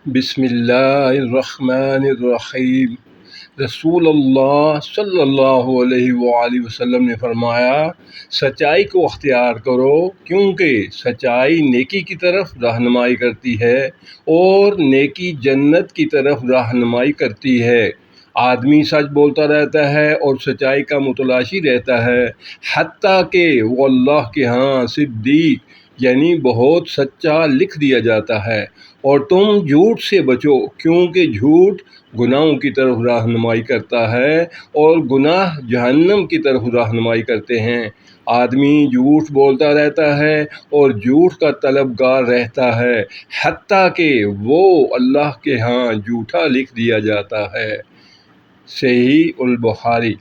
بسم اللہ الرحمن الرحیم۔ رسول اللہ صلی اللہ علیہ وآلہ وسلم نے فرمایا، سچائی کو اختیار کرو کیونکہ سچائی نیکی کی طرف رہنمائی کرتی ہے اور نیکی جنت کی طرف رہنمائی کرتی ہے۔ آدمی سچ بولتا رہتا ہے اور سچائی کا متلاشی رہتا ہے، حتیٰ کہ وہ اللہ کے ہاں صدیق یعنی بہت سچا لکھ دیا جاتا ہے۔ اور تم جھوٹ سے بچو کیونکہ جھوٹ گناہوں کی طرف رہنمائی کرتا ہے اور گناہ جہنم کی طرف رہنمائی کرتے ہیں۔ آدمی جھوٹ بولتا رہتا ہے اور جھوٹ کا طلبگار رہتا ہے، حتیٰ کہ وہ اللہ کے ہاں جھوٹا لکھ دیا جاتا ہے۔ صحیح البخاری۔